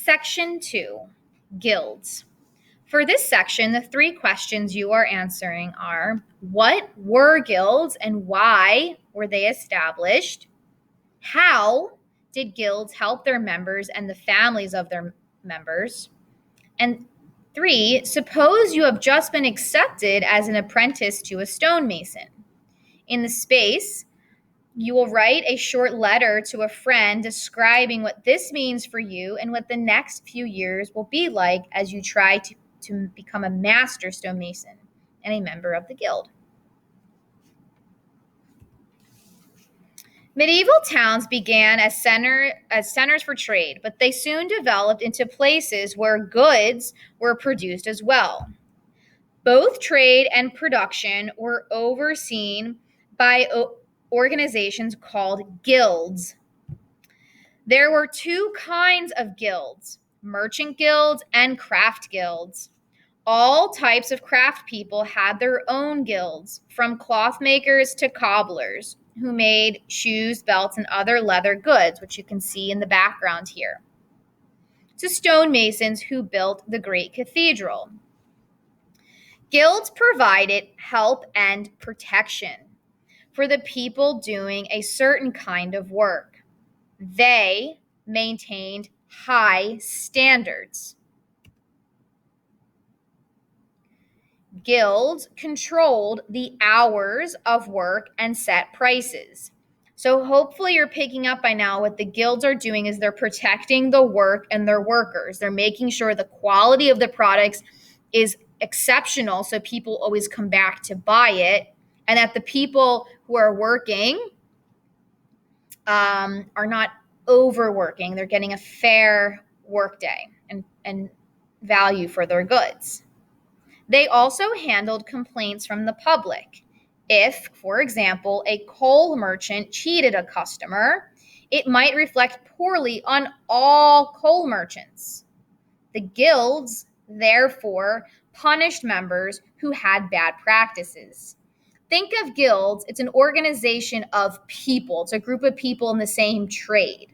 Section 2, Guilds. For this section, the 3 questions you are answering are: what were guilds and why were they established? How did guilds help their members and the families of their members? And 3, suppose you have just been accepted as an apprentice to a stonemason. In the space, you will write a short letter to a friend describing what this means for you and what the next few years will be like as you try to become a master stonemason and a member of the guild. Medieval towns began as centers for trade, but they soon developed into places where goods were produced as well. Both trade and production were overseen by organizations called guilds. There were 2 kinds of guilds: merchant guilds and craft guilds. All types of craft people had their own guilds, from cloth makers to cobblers, who made shoes, belts, and other leather goods, which you can see in the background here, to stonemasons who built the great cathedral. Guilds provided help and protection for the people doing a certain kind of work. They maintained high standards. Guilds controlled the hours of work and set prices. So hopefully you're picking up by now what the guilds are doing is they're protecting the work and their workers. They're making sure the quality of the products is exceptional so people always come back to buy it, and that the people who are working are not overworking. They're getting a fair workday and value for their goods. They also handled complaints from the public. If, for example, a coal merchant cheated a customer, it might reflect poorly on all coal merchants. The guilds, therefore, punished members who had bad practices. Think of guilds, it's an organization of people. It's a group of people in the same trade.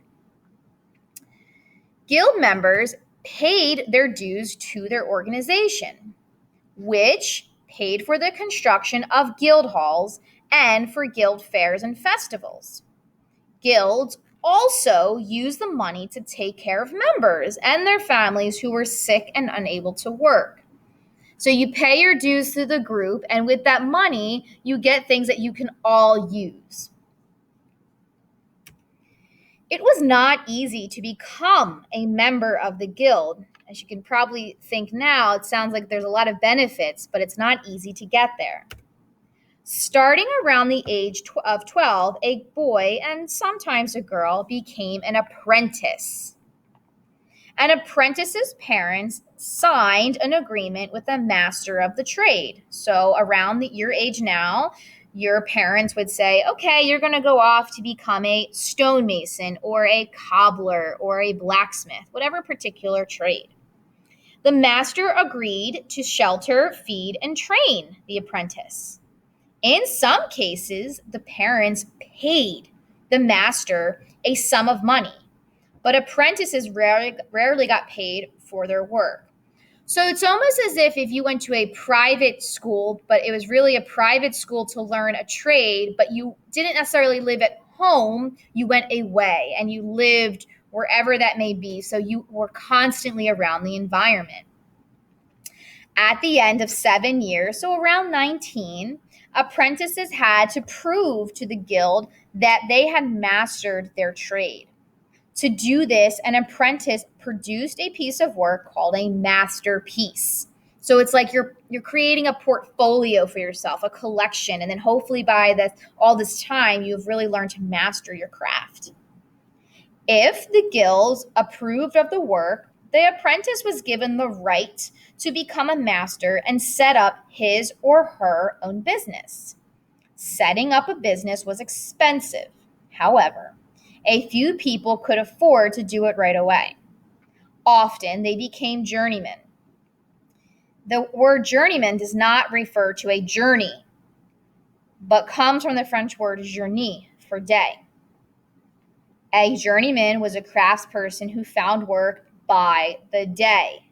Guild members paid their dues to their organization, which paid for the construction of guild halls and for guild fairs and festivals. Guilds also used the money to take care of members and their families who were sick and unable to work. So you pay your dues to the group, and with that money, you get things that you can all use. It was not easy to become a member of the guild. As you can probably think now, it sounds like there's a lot of benefits, but it's not easy to get there. Starting around the age of 12, a boy and sometimes a girl became an apprentice. An apprentice's parents signed an agreement with a master of the trade. So around your age now, your parents would say, okay, you're going to go off to become a stonemason or a cobbler or a blacksmith, whatever particular trade. The master agreed to shelter, feed, and train the apprentice. In some cases, the parents paid the master a sum of money, but apprentices rarely got paid for their work. So it's almost as if you went to a private school, but it was really a private school to learn a trade, but you didn't necessarily live at home. You went away and you lived wherever that may be. So you were constantly around the environment. At the end of 7 years, so around 19, apprentices had to prove to the guild that they had mastered their trade. To do this, an apprentice produced a piece of work called a masterpiece. So it's like you're creating a portfolio for yourself, a collection, and then hopefully by all this time, you've really learned to master your craft. If the guilds approved of the work, the apprentice was given the right to become a master and set up his or her own business. Setting up a business was expensive. However, a few people could afford to do it right away. Often, they became journeymen. The word journeyman does not refer to a journey, but comes from the French word journée, for day. A journeyman was a craftsperson who found work by the day,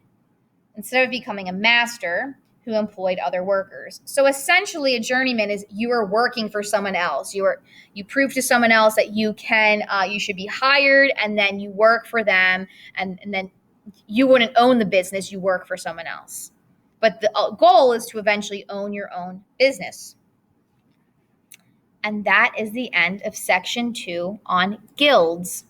instead of becoming a master who employed other workers. So essentially, a journeyman is you are working for someone else. You prove to someone else that you should be hired, and then you work for them, and then you wouldn't own the business, you work for someone else. But the goal is to eventually own your own business. And that is the end of section 2 on guilds.